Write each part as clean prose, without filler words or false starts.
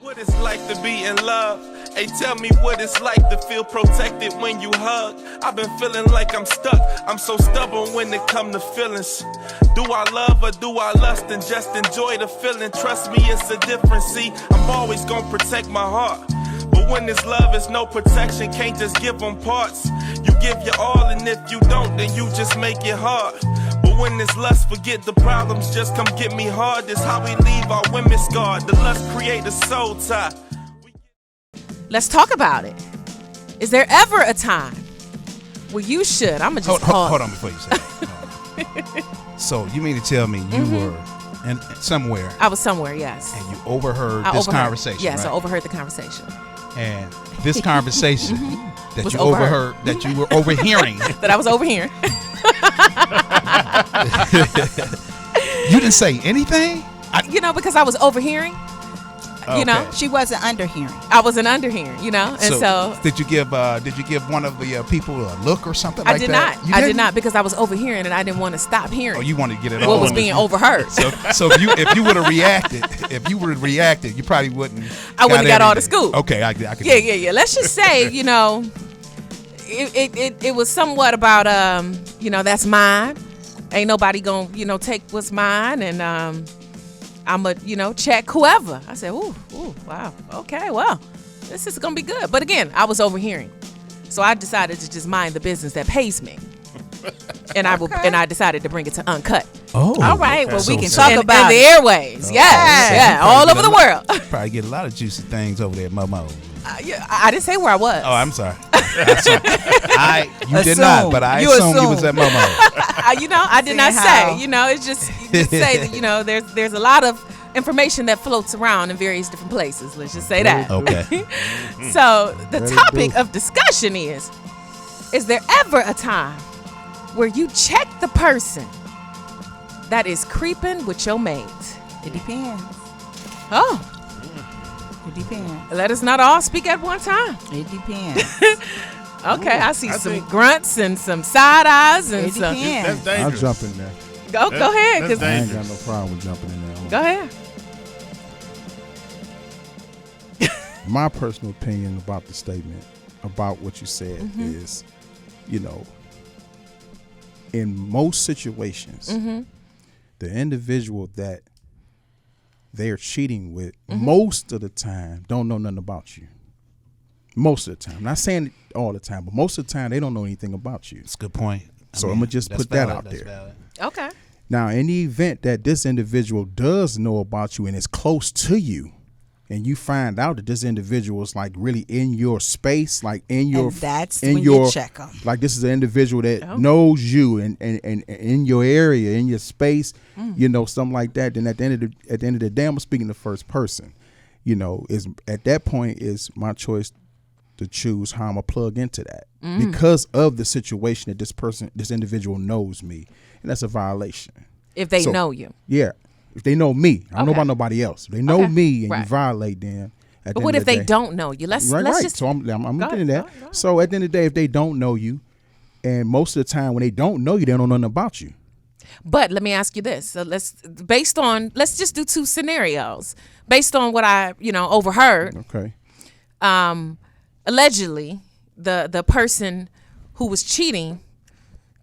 What it's like to be in love. Hey, tell me what it's like to feel protected when you hug. I've been feeling like I'm stuck. I'm so stubborn when it come to feelings. Do I love or do I lust and just enjoy the feeling? Trust me, it's a difference. See, I'm always gonna protect my heart. But when it's love, it's no protection. Can't just give them parts. You give your all, and if you don't, then you just make it hard. But when it's lust, forget the problems, just come get me hard. This how we leave our women scarred. The lust create a soul tie. Let's talk about it. Is there ever a time where you should? I'm gonna just hold on before you say that. So you mean to tell me you were somewhere? I was somewhere, yes. And you overheard this conversation? Yes, right? I overheard the conversation. And this conversation that was you overheard, that you were overhearing, that I was overhearing. You didn't say anything? Because I was overhearing. Okay. She wasn't underhearing. I wasn't underhearing, and so did you give one of the people a look or something like that? I did not because I was overhearing and I didn't want to stop hearing. Oh, you wanted to get it what was being overheard. So if you would have reacted, you probably wouldn't. I wouldn't have got all the scoop. Okay, I could. Yeah. Let's just say, it was somewhat about that's mine. Ain't nobody gonna take what's mine, and I'ma check whoever. I said, ooh, wow, okay, well, this is gonna be good. But again, I was overhearing, so I decided to just mind the business that pays me, and I decided to bring it to Uncut. Oh, all right. Well, we can talk and, about and the airways. Yeah, all over the world. Probably get a lot of juicy things over there, Momo. I didn't say where I was. Oh, I'm sorry. You did not, but I assumed you was at Momo. I did not say. It's just say that there's a lot of information that floats around in various different places. Let's just say that. Okay. So the topic of discussion is there ever a time where you check the person that is creeping with your mate? It depends. Oh. It depends. Let us not all speak at one time. It depends. Okay, I see some grunts and some side eyes and some. Depends. That's dangerous. I'll jump in there. Go ahead, because I ain't got no problem with jumping in there. Go ahead. My personal opinion about the statement, about what you said, is, in most situations, the individual that they're cheating with most of the time don't know nothing about you. Most of the time. Not saying it all the time, but most of the time they don't know anything about you. That's a good point. I'm going to just put that out there. Valid. Okay. Now, in the event that this individual does know about you and is close to you, and you find out that this individual is like really in your space, like in your, and that's when you check them. Like this is an individual that knows you and in your area, in your space, something like that. Then at the end of the day, I'm speaking the first person. Is at that point is my choice to choose how I'm gonna plug into that because of the situation that this individual knows me, and that's a violation. If they know you, yeah. If they know me, I don't know about nobody else. If they know me and you violate them. But what if they don't know you? Let's just. So I'm looking at that. So at the end of the day, if they don't know you, and most of the time when they don't know you, they don't know nothing about you. But let me ask you this. So let's just do two scenarios based on what I overheard. Okay. Allegedly, the person who was cheating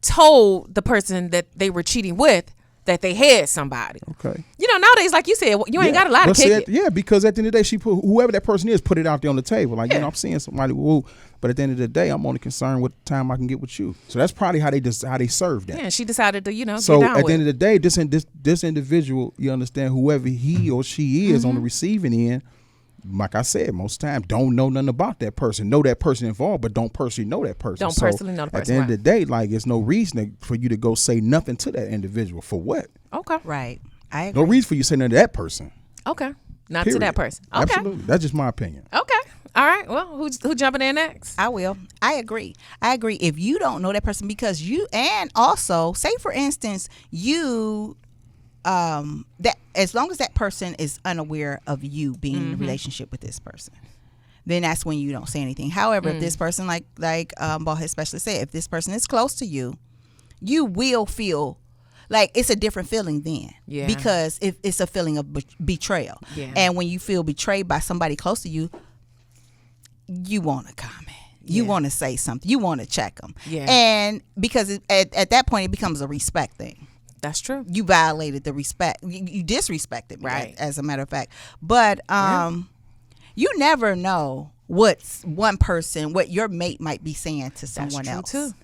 told the person that they were cheating with that they had somebody. Okay. Nowadays, like you said, you ain't got a lot of kick. Because at the end of the day, she put whoever that person is, put it out there on the table. Like, I'm seeing somebody, but at the end of the day, I'm only concerned with the time I can get with you. So that's probably how they serve that. Yeah, she decided to, so get down at the end of the day, this individual, you understand, whoever he or she is on the receiving end, like I said, most times don't know nothing about that person. Know that person involved, but don't personally know that person. Don't personally know the person. At the end of the day, like, it's no reason for you to go say nothing to that individual. For what? Okay. Right. I agree. No reason for you to say nothing to that person. Okay. Not Period. to that person. Okay. Absolutely. That's just my opinion. Okay. All right. Well, who jumping in next? I will. I agree. If you don't know that person because and also say for instance, you that as long as that person is unaware of you being in a relationship with this person, then that's when you don't say anything. However, if this person, like Ball has especially said, if this person is close to you, you will feel like it's a different feeling then. Yeah. Because it's a feeling of betrayal. Yeah. And when you feel betrayed by somebody close to you, you want to comment. You want to say something. You want to check them. Yeah. And because at that point, it becomes a respect thing. That's true. You violated the respect. You disrespected me, Right. as a matter of fact. But you never know what your mate might be saying to someone That's else. true too.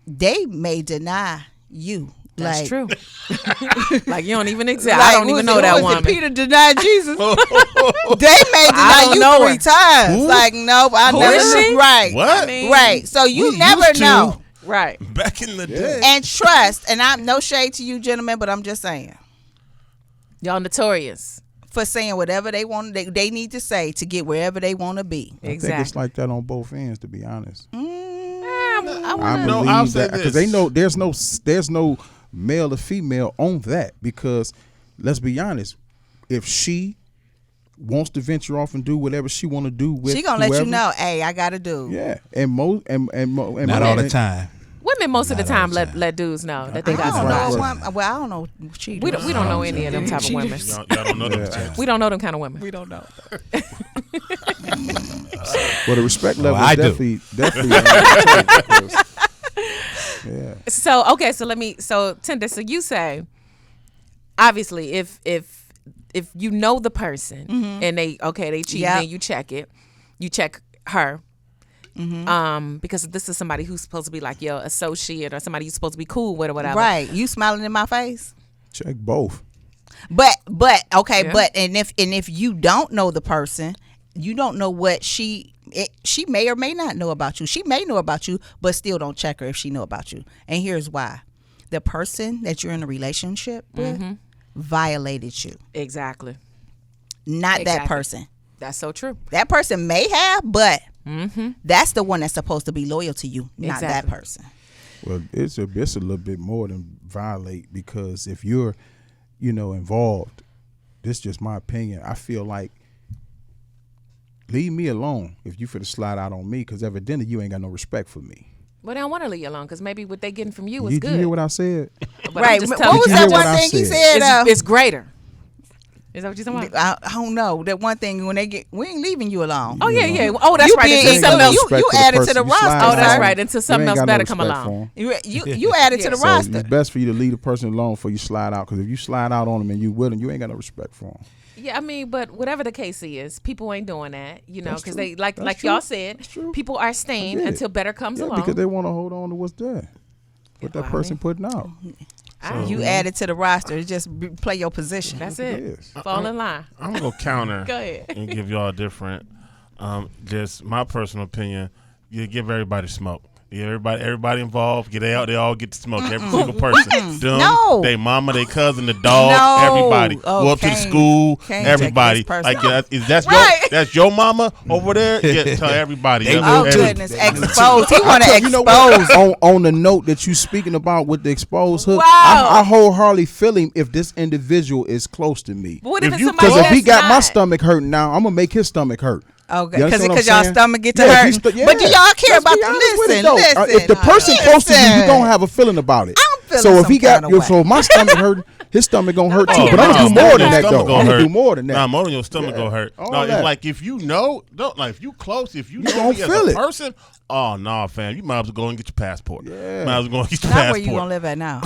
They may deny you. That's like, true. Like you don't even exist. I don't even know that woman. Peter denied Jesus. They may I deny don't you know 3 her. times. Who? Like, nope, I Who never is she? knew. Right. What? I mean, Right. So you We never used to. know. Right. Back in the day. And trust, and I'm no shade to you gentlemen, but I'm just saying, Y'all notorious. for saying whatever they want, they need to say to get wherever they want to be. I think it's Exactly. like that on both ends, to be honest. I I wanna, No, believe I'll say that because this. there's no male or female on that, because let's be honest, if she wants to venture off and do whatever she want to do with She gonna let whoever, you know, hey, I got to do. Yeah, and Not all the time. women most of the Not all time the let time. let dudes know that they I got don't Right, somebody. know. right. Well, I don't know. Cheaters. We don't know any of them type of women. Y'all don't know them. Yeah. types. We don't know them kind of women. We don't know. Well, the respect level I is do. definitely yeah. So okay, so Tinder, so you say obviously if you know the person and they cheat, Yep. then you check it. You check her. Because this is somebody who's supposed to be like your associate or somebody you're supposed to be cool with or whatever. Right. You smiling in my face. Check both. But okay, Yeah. but if you don't know the person, you don't know what she may or may not know about you. She may know about you, but still don't check her if she know about you. And here's why: the person that you're in a relationship with violated you, Exactly. not that Exactly. person. That's so true. That person may have, but that's the one that's supposed to be loyal to you, not that Exactly. person. Well, it's a little bit more than violate, because if you're, involved, this is just my opinion. I feel like leave me alone if you finna slide out on me, because evidently you ain't got no respect for me. Well, they don't want to leave you alone because maybe what they getting from you is Did good. you hear what I said? But I'm Right. just What telling was you, you that hear what one I thing he said? said? it's greater. Is that what you're talking about? I don't know. That one thing when we ain't leaving you alone. Oh yeah, yeah. Oh, that's You right. being Until ain't got something no else. you respect for the added to person the you roster. slide Oh, that's out. right. Until You something ain't else got no better come respect along. for 'em. You added to the So roster. it's best for you to leave the person alone before you slide out, because if you slide out on them and you with them, you ain't got no respect for them. Yeah, I mean, but whatever the case is, people ain't doing that, That's because true. they like That's y'all true. said, That's true. people are staying I did. until better comes Yeah, along. because they want to hold on to what's there, what that Well, I person mean- putting out. You added to the roster. It's just play your position. That's It it. is. Fall in line. I'm gonna counter Go ahead. and give y'all a different. Just my personal opinion. You give everybody smoke. Yeah, everybody involved. They all get to smoke. Every single person. Them, No. they mama, they cousin, the dog, No. everybody. Oh, Go up to the Kane. school. Kane Everybody. take this Like personal. that's Right. that's your mama over there. Yeah, tell everybody. They That's will Oh too. goodness, exposed. He want to You know expose. what? on the note that you speaking about with the exposed hook, Wow. I wholeheartedly feel him if this individual is close to me. But what If if it's you- somebody Because if he that's got my not? stomach hurting now, I'm gonna make his stomach hurt. Okay, You understand what because I'm y'all saying? stomach get to Yeah, hurt. he's- yeah. But do y'all care Let's about be the honest with it, listen? though. Listen. If the person close to you, you gonna have a feeling about it. I'm feeling So if some he got kinda way. so if my stomach hurting, his stomach gonna hurt too. Oh, But I'm no, gonna do more more than than that your though. stomach I'm gonna gonna do hurt. more than that. Nah, more than your stomach Yeah. gonna hurt. All No, it's that. like if you know, don't like if you close, if you know gonna me as feel a it. person. Oh no, fam, you might as well go and get your passport. Yeah. Might as well go and get your Not passport. where you gonna live at now.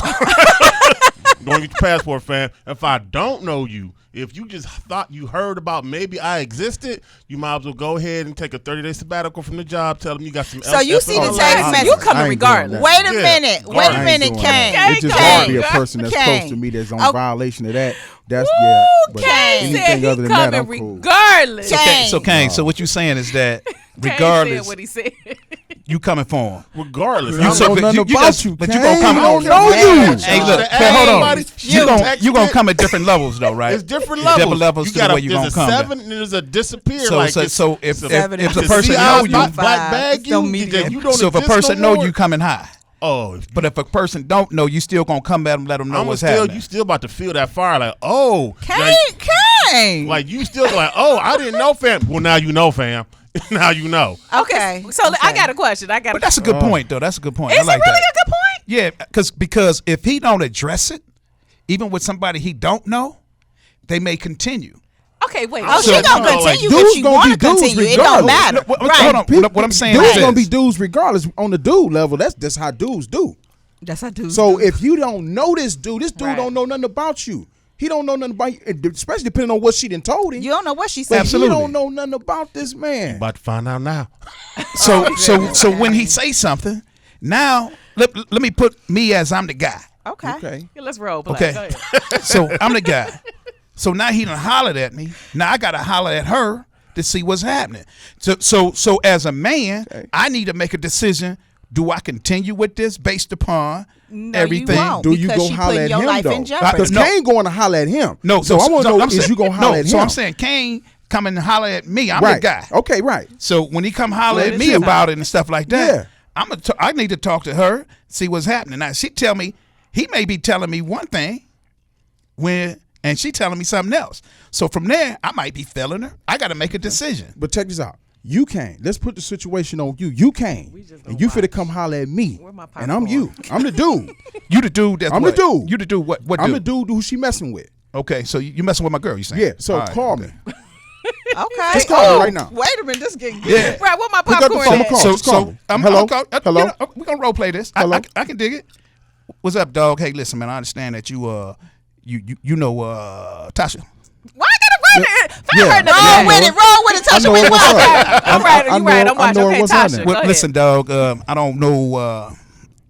Go and get your passport, fam. If I don't know you, if you just thought you heard about maybe I existed, you might as well go ahead and take a 30-day sabbatical from the job. Tell them you got some. So you see the FFO. text message. You coming I ain't regardless. doing Wait that. a Yeah. minute. I Wait a ain't minute, doing Kane. that. It just Kane. gotta be a person that's Kane. close to me that's on Oh. violation of that. That's Woo, yeah. But Kane anything said he other than that, I'm coming cool. regardless. Kane. So Kane, so what you saying is that Kane regardless, said what he said. you coming for him. Regardless, I don't so- know but nothing you about just- you, but you Kane. gonna come- I don't I know you. Hey, look, Hey, hey, hold on. everybody, You gonna texted. come at different levels though, right? It's different Different levels. levels you to the way you there's gonna a come. 7 and there's a disappear. So like so it's- so if it's a- Seven if the and person See, know I you, black bag No you, medium. you don't so if a exist person no know more. you coming high, Oh, but if a person don't know, you still gonna come at them, let them know I'm what's still happening. you still about to feel that fire. Like Kane. Kane. like you still like I didn't know, fam. Well, now you know, fam. Now you know. Okay. So I got a question. But that's a good point though. That's a good point. Is I like it really that. a good point? Yeah, because if he don't address it, even with somebody he don't know, they may continue. Okay, wait. Oh, So, she gonna continue dudes if she gonna want be to dudes continue. It don't regardless. matter. What I'm saying Dudes is gonna be this. dudes regardless on the dude level. That's how dudes do. That's how dudes So do. if you don't know this dude Right. don't know nothing about you. He don't know nothing about you, especially depending on what she done told him. You don't know what she said. But Absolutely. he don't know nothing about this man. About to find out now. So when he say something, now let me put me as I'm the guy. Okay. Okay. Yeah, let's roll. Play. Okay. Go ahead. So I'm the guy. So now he done hollered at me. Now I gotta holler at her to see what's happening. So as a man, I need to make a decision. Do I continue with this based upon No, everything? you won't. Do you Because go she holler putting at your him life though? in jeopardy. Because No. Kane going to holler at him. No, So I want to know I'm is saying- you gonna holler no, at him? So I'm saying Kane come and holler at me. I'm right. the guy. Okay, right. So when he come holler Well, at me true. about it and stuff like that, Yeah. I need to talk to her, see what's happening. Now she tell me he may be telling me one thing and she telling me something else. So from there, I might be feeling her. I got to make a decision. But check this out. You can't. Let's put the situation on you. You can't. And you finna come holler at me. Where my And I'm you. popcorn? I'm the dude. You the dude that's I'm what? the dude. You the dude what I'm dude? the dude who she messing with. Okay, so you messing with my girl, you saying? Yeah. So All right, call okay. me. Okay. Just call me right now. Wait a minute. This getting good. Yeah. Right, where my Pick up the popcorn phone, at? call. So, Just call me. Hello? Hello? we're gonna role play this. Hello? I can dig it. What's up, dog? Hey, listen, man. I understand that you know Tasha. Why I gotta run it? Yeah. Roll with it. Roll with it. I Tasha, know we what's watching. up. I'm right. I You right. know- I'm I watching. know Okay, what's Tasha. happening. Go Well, ahead. listen, dog. I don't know.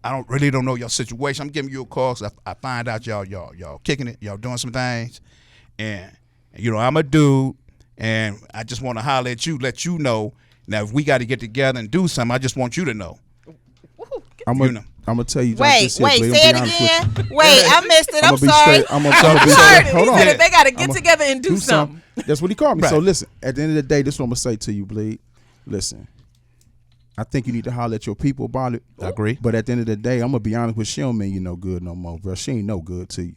I don't really know your situation. I'm giving you a call because I find out y'all kicking it. Y'all doing some things, and I'm a dude, and I just want to holler at you, let you know. Now, if we got to get together and do something, I just want you to know. I'm You know. gonna tell you. Wait, this here, wait. Blake. Say I'm it gonna be honest with you. again. Wait, I missed it. I'm I'ma be sorry. straight. I'm gonna be He straight. said Hold on. if they gotta get I'ma together and do something. That's what he called me. Right. So listen, at the end of the day, this is what I'm gonna say to you, Blade. Listen, I think you need to holler at your people about it. I agree. But at the end of the day, I'm gonna be honest with you. She don't mean you no good no more, bro. She ain't no good to you.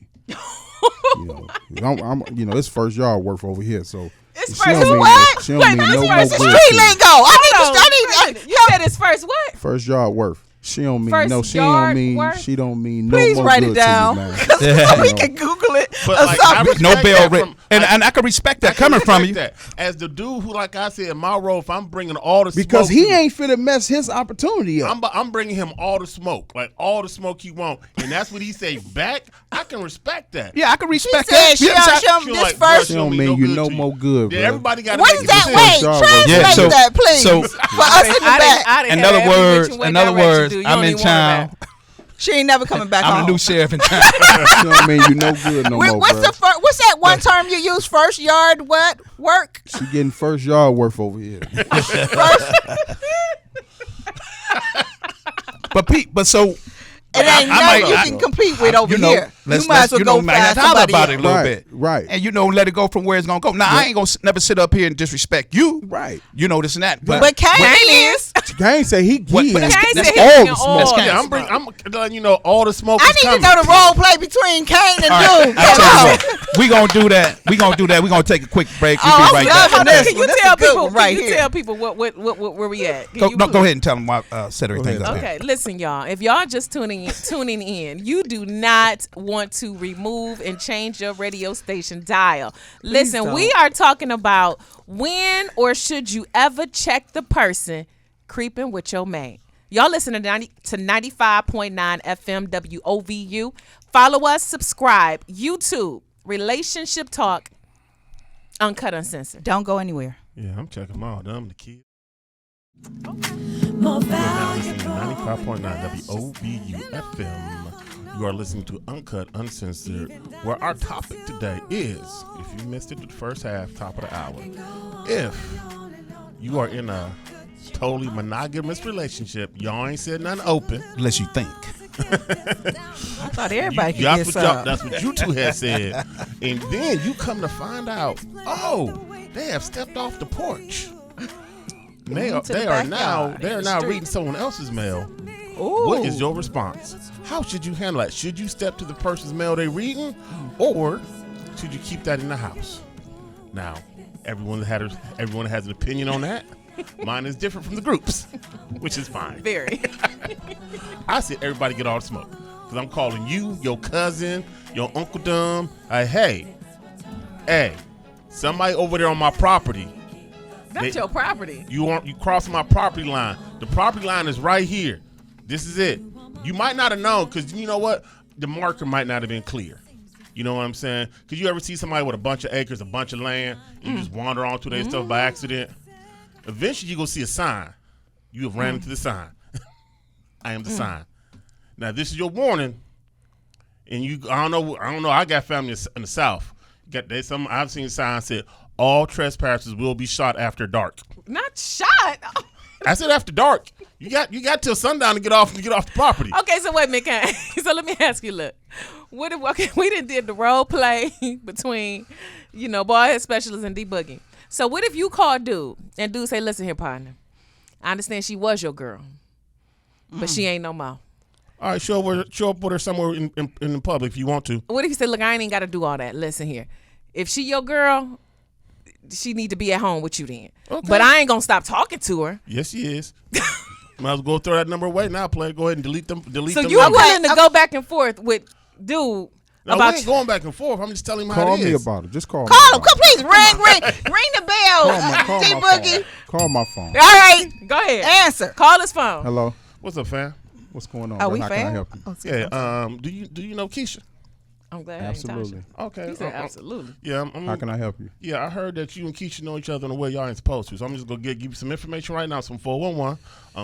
I'm it's first yard worth over here. So It's she first don't mean what? no- She don't Wait, mean no, no it's more first good street to you. Lingo. I need. You said it's first what? First yard worth. She don't mean First no. She yard don't mean. worth? She don't mean no Please more write good it down. to you, man. So we can Google it. But or like, I something. No respect bell that written, from- and I can respect that I coming from you. respect that. As the dude who, like I said, my role, if I'm bringing all the Because smoke he to- ain't finna mess his opportunity up. I'm bringing him all the smoke, like all the smoke he want, and that's what he say back. I can respect that. Yeah, I can She respect said that. she You understand? don't She this like, first. She don't mean you no more good, Yeah, bro. everybody got to What make is a that? decision. Wait, Y'all translate Yeah, so- that, please, so- for us in the back. In other words, She ain't never coming back I'm home. the new sheriff in town. She don't mean you no good no more, What's bro. the first? What's that one term you use? First yard what work? She getting first yard worth over here. First, but so it ain't nothing you can compete with over here. You might as well go might find have to holler somebody about it a else. little Right, bit, right. and let it go from where it's gonna go. Now I ain't gonna never sit up here and disrespect you, Right. This and that, But Kane is. Kane say he What- in. but that's- Kane that's said he all in the all smoke. the Yeah, I'm letting you know all the smoke I is need coming. to know the role play between Kane and All right, Dude. I tell you what, we gonna do that. We gonna take a quick break. We'll Oh, be I'm right loving back. this. Can you That's tell a good people? one right Can you here. tell people where we at? Can you Go please? ahead and tell them why set everything up. Okay, listen, y'all. If y'all just tuning in, you do not want to remove and change your radio station dial. Listen, don't. we are talking about when or should you ever check the person creeping with your mate. Y'all listen to 95.9 FM WOVU. Follow us, subscribe, YouTube, Relationship Talk, Uncut Uncensored. Don't go anywhere. Yeah, I'm checking them out. I'm the kid. More You're now valuable. listening to 95.9 WOVU FM. You are listening to Uncut Uncensored, where our topic today is, if you missed it the first half, top of the hour, if you are in a totally monogamous relationship, y'all ain't said nothing open. Unless you think. I thought everybody could That's get what, y'all, some. that's what you two had said. And then you come to find out, oh, they have stepped off the porch. They are, To the they are backyard, now they are the now street. reading someone else's mail. Ooh. What is your response? How should you handle that? Should you step to the person's mail they reading, or should you keep that in the house? Now, everyone has an opinion on that. Mine is different from the groups, which is fine. Very. I said everybody get all the smoke. Because I'm calling you, your cousin, your Uncle Dumb. Hey, somebody over there on my property. That's your property. You crossing my property line. The property line is right here. This is it. You might not have known because you know what? The marker might not have been clear. You know what I'm saying? Because you ever see somebody with a bunch of acres, a bunch of land, and you just wander onto their stuff by accident? Eventually, you're going to see a sign. You have ran into the sign. I am the sign. Now, this is your warning. And I don't know. I got family in the South. I've seen signs said, all trespassers will be shot after dark. Not shot. I said after dark. You got till sundown to get off the property. Okay, so wait a minute. So let me ask you, look. What if we did the role play between, Boyhead Specialist and D-Boogie. So what if you call dude and dude say, listen here, partner. I understand she was your girl, but she ain't no more. All right, show up with her somewhere in the public if you want to. What if you say, look, I ain't even got to do all that. Listen here. If she your girl, she need to be at home with you then. Okay. But I ain't going to stop talking to her. Yes, she is. Might as well go throw that number away now, player. Go ahead and delete them. So you are willing to go back and forth with dude about we ain't going back and forth. I'm just telling him how it is. Call me about it. Just call me. Call him. Please ring the bell. Call my D-Boogie. phone. Call my phone. All right. Go ahead. Answer. Call his phone. Hello. What's up, fam? What's going on? Are bro? we How fam? can I help you? Yeah. Do you know Keisha? I'm glad Absolutely. I ain't Okay. He said absolutely. Yeah. How can I help you? Yeah, I heard that you and Keisha know each other in a way y'all ain't supposed to. So I'm just gonna give you some information right now. Some 411.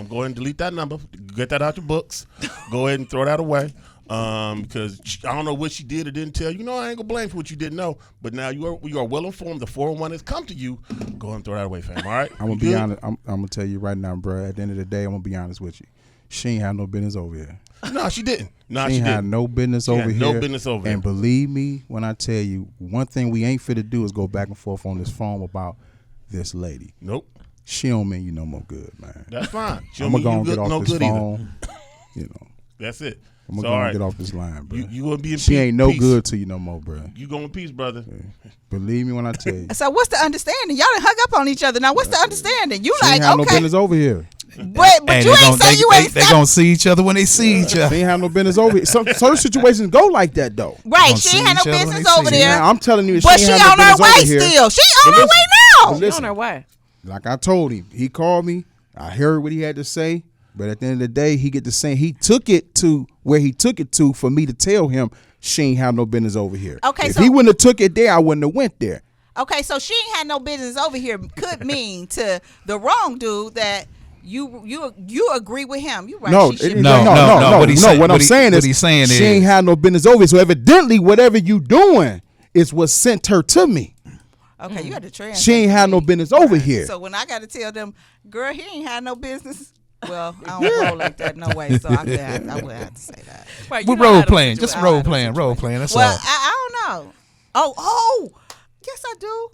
Go ahead and delete that number. Get that out your books. Go ahead and throw that away. Because I don't know what she did or didn't tell you. I ain't gonna blame for what you didn't know. But now you are well informed. The 411 has come to you. Go ahead and throw that away, fam. All right. I'm gonna be honest. I'm gonna tell you right now, bro. At the end of the day, I'm gonna be honest with you. She ain't had no business over here. No, she didn't. She ain't had no business over here. No business over here. And believe me when I tell you, one thing we ain't fit to do is go back and forth on this phone about this lady. Nope. She don't mean you no more good, man. That's fine. I'm gonna go and get off this phone. That's it. I'm gonna go and get off this line, bro. You gonna be in She peace. ain't no good to you no more, bro. You going in peace, brother. Yeah. Believe me when I tell you. So what's the understanding? Y'all done hung up on each other. Now what's the understanding? You She like, ain't have no okay. business over here. But you ain't say you ain't They gonna see each other when they see each other. She ain't have no business over here. Certain situations go like that though. Right, Gonna she see ain't had no each other when business they over see there. Now, I'm telling you, But she she ain't have on no her business way over here. still. She But on her listen, way now. but She listen, on her way. like I told him, he called me. I heard what he had to say, but at the end of the day, he get to say he took it to where he took it to for me to tell him she ain't have no business over here. Okay, if so- he wouldn't have took it there, I wouldn't have went there. Okay, so she ain't had no business over here could mean to the wrong dude that you agree with him. You right. No, She should- No. What he's I'm saying is she ain't is- had no business over here. So evidently, whatever you doing is what sent her to me. Okay, you got to translate. She ain't had no business over here. So when I got to tell them, girl, he ain't had no business. Well, I don't roll like that no way. So I would have to say that. Right, We're you know how role to playing, do just it. role playing. That's Well, all. I don't know. Oh, yes I do.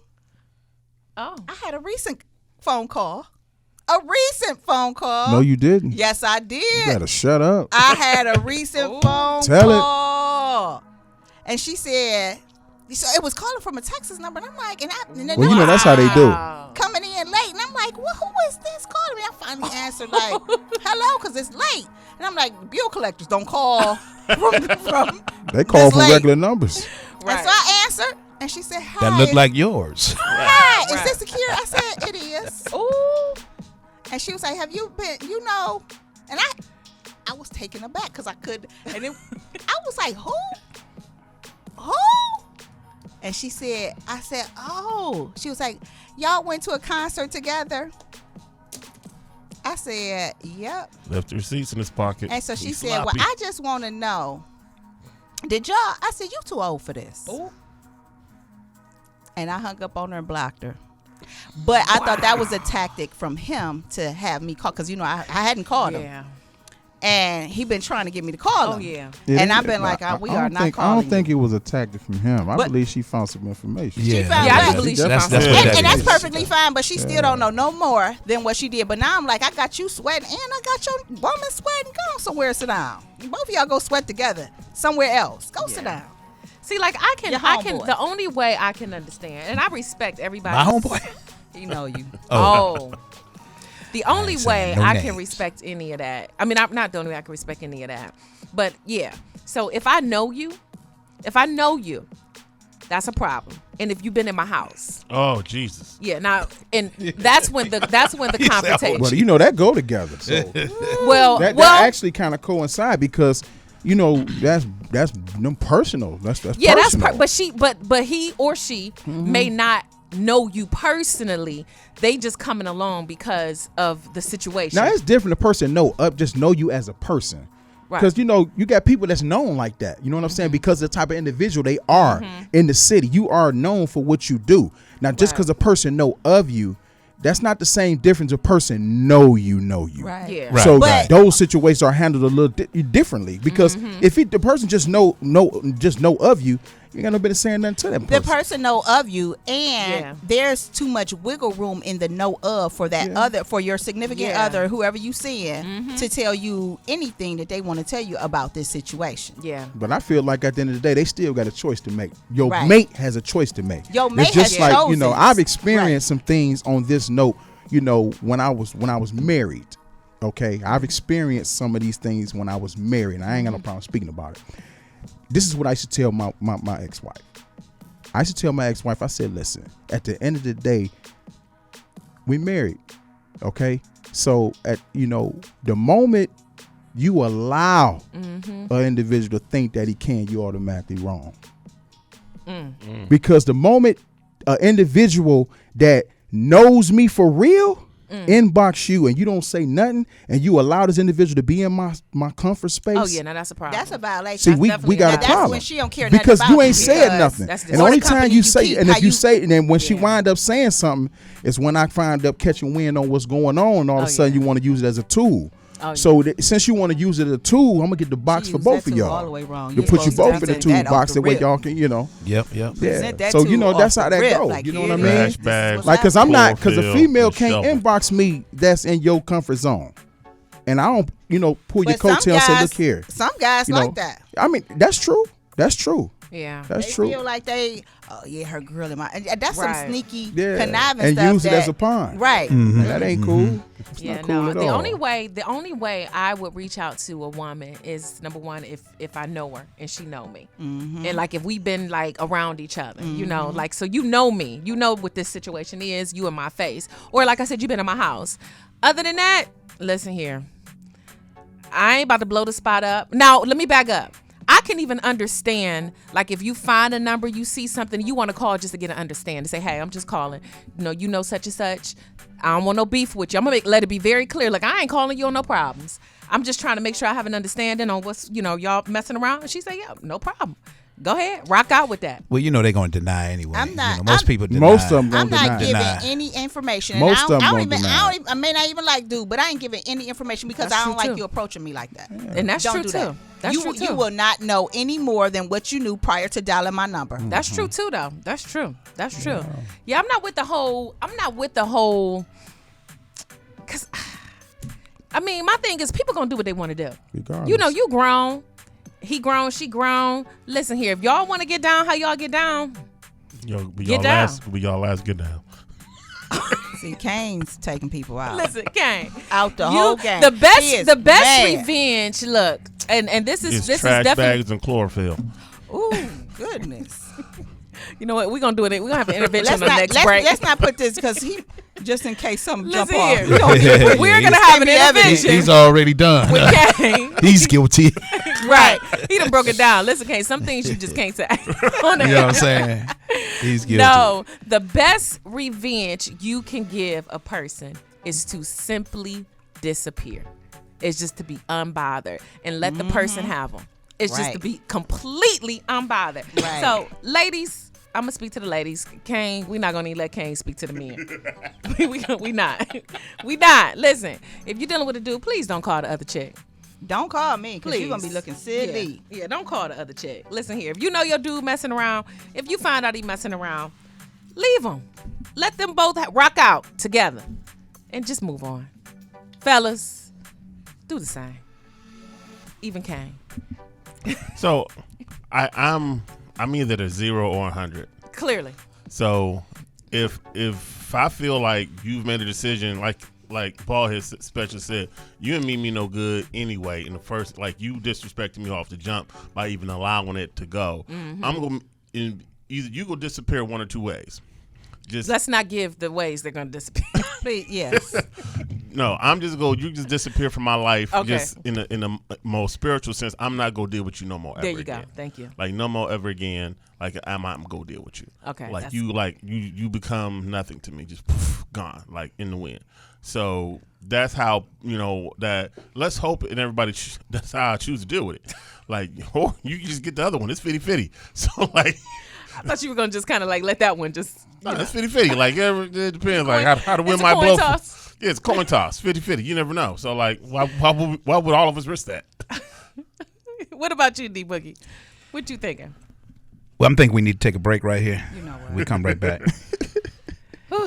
Oh. I had a recent phone call. No, you didn't. Yes, I did. You gotta shut up. I had a recent phone Tell it. call. And she said, so it was calling from a Texas number. And I'm like, and Well, you know that's how they do. coming in late. And I'm like, well, who is this calling me? I finally answered, like, hello, because it's late. And I'm like, bill collectors don't call from They call this from late. regular numbers. And so I answered, and she said, hi. That look like yours. Hi, is Right. this secure? I said, it is. Ooh. And she was like, have you been, and I was taken aback because I could, and I was like, who? And she said, I said, oh. She was like, y'all went to a concert together? I said, yep. Left the receipts in his pocket. And so she He's said, well, sloppy. I just want to know, did y'all, I said, you too old for this. Ooh. And I hung up on her and blocked her. But I thought that was a tactic from him to have me call, because, I hadn't called him. Yeah. And he been trying to get me to call him. Yeah. And I've been like, we are not I calling don't think it was a tactic from him. I But- believe she found some information. She found Yeah, I out. do believe she That's found what something. that And that's is. perfectly fine, but she still don't know no more than what she did. But now I'm like, I got you sweating, and I got your woman sweating. Go somewhere, sit down. Both of y'all go sweat together somewhere else. Go sit down. See, like I Your can. homeboy. The only way I can understand, and I respect everybody. My homeboy. You know you. Oh. The only way saying no I can names. respect any of that, I mean, I'm not the only way I can respect any of that, but yeah. So if I know you, that's a problem. And if you've been in my house, Oh Jesus. yeah. Now, and that's when the confrontation. Well, you know that go together. So Well, that actually kind of coincide because you know that's them personal. That's yeah, personal. but he or she may not know you personally. They just coming along because of the situation. Now it's different. A person just know you as a person. Right. Because you know you got people that's known like that. You know what I'm saying? Because of the type of individual they are in the city, you are known for what you do. Now, just because a person know of you, that's not the same difference. A person know you. Right. Yeah. Right. So But- those situations are handled a little differently because if the person just know of you, you ain't got no business saying nothing to that The person. person know of you, and Yeah. there's too much wiggle room in the know of for that other, for your significant Yeah. other, whoever you seeing, to tell you anything that they want to tell you about this situation. Yeah. But I feel like at the end of the day, they still got a choice to make. Your Right. mate has a choice to make. Your mate it's just has like chosen. I've experienced some things on this note. When I was married. Okay, I've experienced some of these things when I was married. And I ain't got no problem speaking about it. This is what I used to tell my ex-wife. I used to tell my ex-wife. I said, listen, at the end of the day, we married. Okay, so at the moment you allow an individual to think that he can, you automatically wrong. Because the moment an individual that knows me for real inbox you and you don't say nothing and you allow this individual to be in my comfort space. Oh yeah, now that's a problem. That's a violation. See, we definitely got a that's problem. That's when she don't care nothing because about you ain't you, said because nothing. that's And the only or the time company you you say, keep, and how if you you- say, and then when she wind up saying something, is when I find up catching wind on what's going on, and all of a sudden you want to use it as a tool. Oh, So since you want to use it as a tool, I'm gonna get the box She for used both that of tool y'all. all the way wrong. To You're put you supposed to both in the present tool that off box the the way rip. y'all can, Yep. Yeah. Present that So tool that's off how the that rip, goes. like, You know here what I it mean? is. This is Flashback. what's Like, cause happening. I'm not, cause a Chlorophyll, female the can't shovel. inbox me that's in your comfort zone, and I don't, pull your But some coattail and say, guys- look here. Some guys You know, like that. I mean, that's true. That's true. yeah. That's They true. feel like her girl in my. And that's Right. some sneaky Yeah. conniving And stuff. use it that, as a pawn. Right. And that ain't cool. It's Yeah, not cool no. at The all. only way I would reach out to a woman is, number one, if I know her and she know me, and like if we've been like around each other, like so you know me, you know what this situation is, you in my face, or like I said, you've been in my house. Other than that, listen here, I ain't about to blow the spot up. Now let me back up. I can even understand, like if you find a number, you see something, you want to call just to get an understanding. Say, hey, I'm just calling. You know such and such. I don't want no beef with you. I'm gonna let it be very clear. Like I ain't calling you on no problems. I'm just trying to make sure I have an understanding on what's y'all messing around. And she said, yeah, no problem. Go ahead, rock out with that. Well, they're going to deny anyway. I'm not- Most I'm- people deny. Most of them I'm gonna not deny. giving any information. Most And of them I don't gonna even. deny. I may not even like dude, but I ain't giving any information because That's I don't true, like too. you approaching me like that. And that's Don't true do too. that. That's you true too. you will not know any more than what you knew prior to dialing my number. That's true too, though. That's true. That's true. Yeah, I'm not with the whole. Cause, I mean, my thing is people gonna do what they want to do. Regardless. You grown. He grown. She grown. Listen here, if y'all want to get down, how y'all get down? We Get y'all last get down. See, Kane's taking people out. Listen, Kane. Out the whole game. The He is best mad. revenge. Look, and this is It's trash definitely. bags and chlorophyll. Ooh, goodness. You know what? We're gonna do it. We're gonna have an intervention let's on the not next break. let's not put this because he just in case something jump Listen off. here. We don't need to put- We're gonna have an Give me evidence. intervention. He's already done. with Kane. He's guilty. Right. He done broke it down. Listen, Kane, some things you just can't say. On the You know what I'm saying? He's guilty. No, the best revenge you can give a person is to simply disappear. It's just to be unbothered and let the person have them. It's just to Right. be completely unbothered. Right. So, ladies, I'm gonna speak to the ladies. Kane, we're not gonna even let Kane speak to the men. we not. We not. Listen, if you're dealing with a dude, please don't call the other chick. Don't call me because Please. you're gonna be looking silly. Yeah, don't call the other chick. Listen here, if you know your dude messing around, if you find out he messing around, leave him. Let them both rock out together, and just move on. Fellas, do the same. Even Kane. So I'm either a 0 or 100. Clearly. So if I feel like you've made a decision, like like Ballhead Special said, you and me no good anyway. In the first, like you disrespecting me off the jump by even allowing it to go. Mm-hmm. I'm gonna either you go disappear one or two ways. Just Let's not give the ways they're gonna disappear. Please, yes. no, I'm just go. You just disappear from my life. Okay. Just in a more spiritual sense. I'm not gonna deal with you no more. There ever you go. again. Thank you. Like no more ever again. Like I'm gonna go deal with you. Okay, Like that's- you become nothing to me. Just poof, gone. Like in the wind. So that's how that. Let's hope and everybody. That's how I choose to deal with it. Like or you can just get the other one. It's 50-50. So like. I thought you were gonna just kind of like let that one just. No, it's 50-50. Like it depends. Like how to win It's a my coin blow. toss. Yeah, it's coin toss. 50-50. You never know. So like, why would all of us risk that? What about you, D Boogie? What you thinking? Well, I'm thinking we need to take a break right here. You know what? We'll come right back.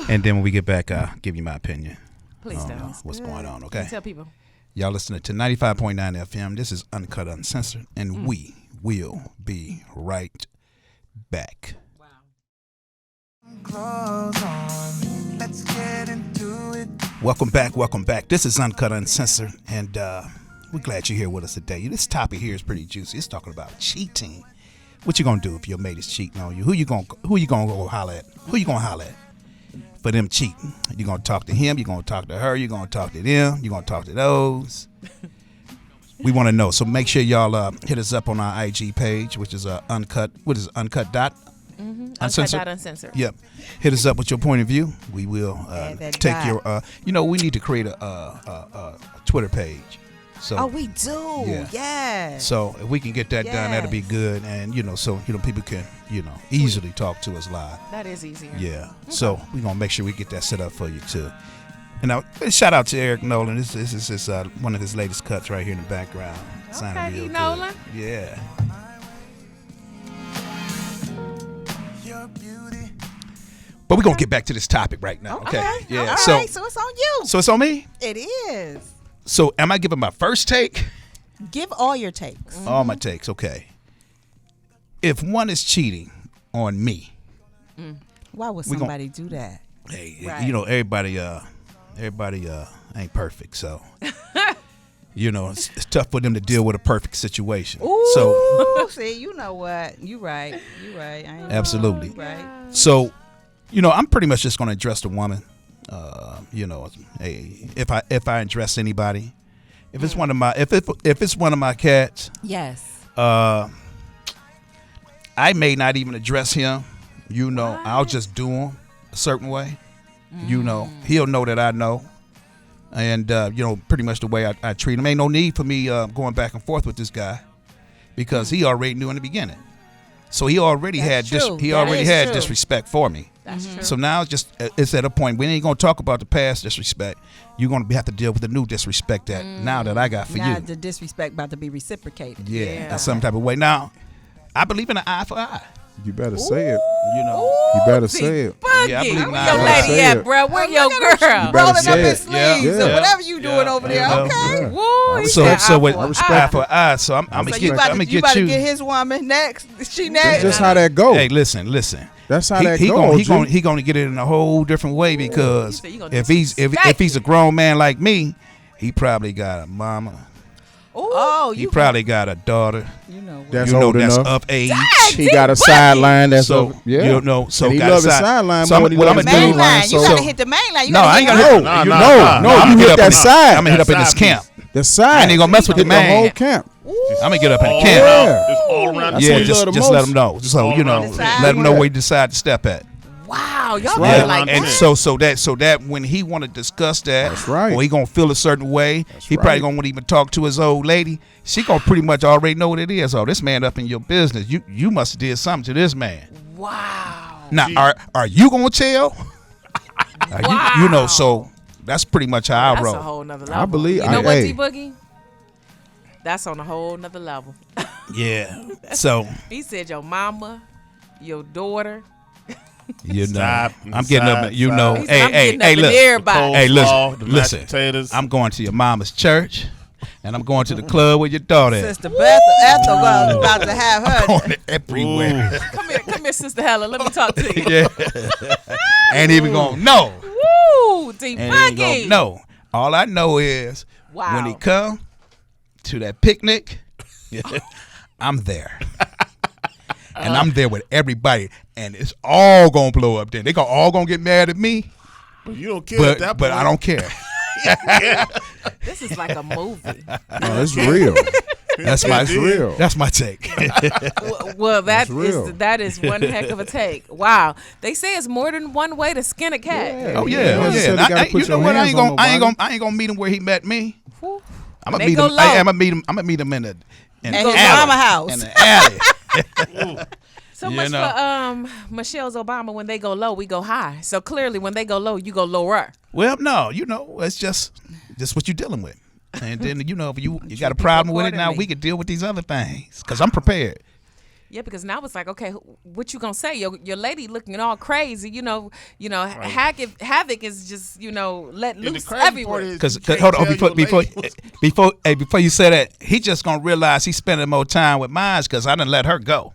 And then when we get back, I'll give you my opinion Please on don't. what's going on, okay? Tell people. Y'all listening to 95.9 FM. This is Uncut Uncensored, and we will be right back. Welcome back. This is Uncut Uncensored, and we're glad you're here with us today. This topic here is pretty juicy. It's talking about cheating. What you gonna do if your mate is cheating on you? Who you gonna go holler at? Who you gonna holler at for them cheating? You gonna talk to him? You gonna talk to her? You gonna talk to them? You gonna talk to those? We want to know. So make sure y'all hit us up on our IG page, which is uncut. What is it? Uncut dot. Uncensored. Uncensored. Yep. Hit us up with your point of view. We will that take dot. your. We need to create a Twitter page. So. Oh, we do. Yeah. Yes. So if we can get that done, that'll be Yes. good, and so people can easily talk to us live. That is easier. Yeah. So we're gonna make sure we get that set up for you too. And now, shout out to Eric Nolan. This is one of his latest cuts right here in the background. Sounding Okay, real good. Nolan. Yeah. But we're gonna get back to this topic right now. Okay. Yeah. All So right, so it's on you. so it's on me. It is. So am I giving my first take? Give all your takes. All my takes. Okay. If one is cheating on me, Why would We gon- somebody do that? hey, Right. everybody ain't perfect, so it's tough for them to deal with a perfect situation. Ooh, So see, you know what? You right. I ain't absolutely. right. So, I'm pretty much just gonna address the woman. Hey, if I address anybody, if it's one of my if it's one of my cats, Yes. I may not even address him. I'll just do him a certain way. He'll know that I know. And, pretty much the way I treat him. Ain't no need for me going back and forth with this guy because he already knew in the beginning. So he already That's had true. That is true. disrespect for me. That's true. So now it's at a point we ain't gonna talk about the past disrespect. You're gonna have to deal with the new disrespect that now that I got for Now you. the disrespect about to be reciprocated. Yeah, in some type of way. Now, I believe in an eye for eye. You better say it. You You better say it. Boogie. Yeah, I believe in Where eye your for lady eye. at, bro? Where your girl? better Rolling up say his it. sleeves Yeah. or whatever you doing over there. Yeah. Okay. Yeah. Woo, he So said so eye with for eye eye. for eye. So I'm gonna So get you about I'm gonna to, you get about you. to get his woman next. She That's next. just how that go. Hey, listen. That's how He, that he goes. gonna he G. gonna he gonna get it in a whole different way because said you gonna if he's disrespect a grown man like me, he probably got a mama. Oh, He you probably got a daughter. you know what? That's you know old that's enough. of age. He got a sideline that's So over. Yeah. so And he got love a his side- sideline so more than he what love I'm his gonna Main do. main line. line. You So gotta hit the main line. You No, gotta I ain't hit gonna the- hit. Nah, You nah, know, nah. no, you I'm hit gonna get that up side. I'm gonna hit up in this That side camp. the side. I ain't gonna mess with the Hit the man. whole camp. I'm gonna get up in the All camp. around. Yeah. Just all around. That's Yeah, what he just love the let most. him know. So All around the let him know side. where he decide to step at. Wow, y'all right. really Yeah, like And that. so that when he want to discuss that, That's right. or he gonna feel a certain way, he probably right. gonna want to even talk to his old lady. She gonna pretty much already know what it is. Oh, this man up in your business. You must have did something to this man. Wow. Now, are you gonna tell? So that's pretty much how I That's a roll. whole nother level. believe- You know I- what, hey. D Boogie? That's on a whole nother level. Yeah. So He said your mama, your daughter. Stop. I'm getting up. Stop. He said, I'm Hey, getting up in look. everybody. Hey, Coleslaw, listen, the listen. mashed potatoes. I'm going to your mama's church, and I'm going to the club with your daughter. at. Sister Beth Ethel was about to have her. Going everywhere. Come here, Sister Helen. Let me talk to you. Yeah. Ain't even gonna know. Woo, D Ain't even gonna Boogie. know. All I know is Wow. when he come to that picnic, I'm there. And I'm there with everybody, and it's all gonna blow up. Then they all gonna get mad at me, But you don't care at that but point. I don't care. This is like a movie. No, it's real. That's my real. That's my take. Well, That's real. that is one heck of a take. Wow. They say it's more than one way to skin a cat. Oh yeah, oh, You yeah. said you And gotta put you know your what? hands on nobody. I ain't gonna meet him where he met me. Whew. I'm They gonna meet go him. low. I'm gonna meet him in the At alley. his mama house. In the alley. So You much know. for Michelle's Obama. When they go low, we go high. So clearly, when they go low, you go lower. Well, no, it's just what you're dealing with. And then if you got a problem with it, now accordingly. we can deal with these other things because I'm prepared. Yeah, because now it's like, okay, what you gonna say? Your lady looking all crazy. Havoc is just let And the loose crazy part everywhere. is Because you can't hold on, tell your lady before you say that, he just gonna realize he's spending more time with mine because I didn't let her go.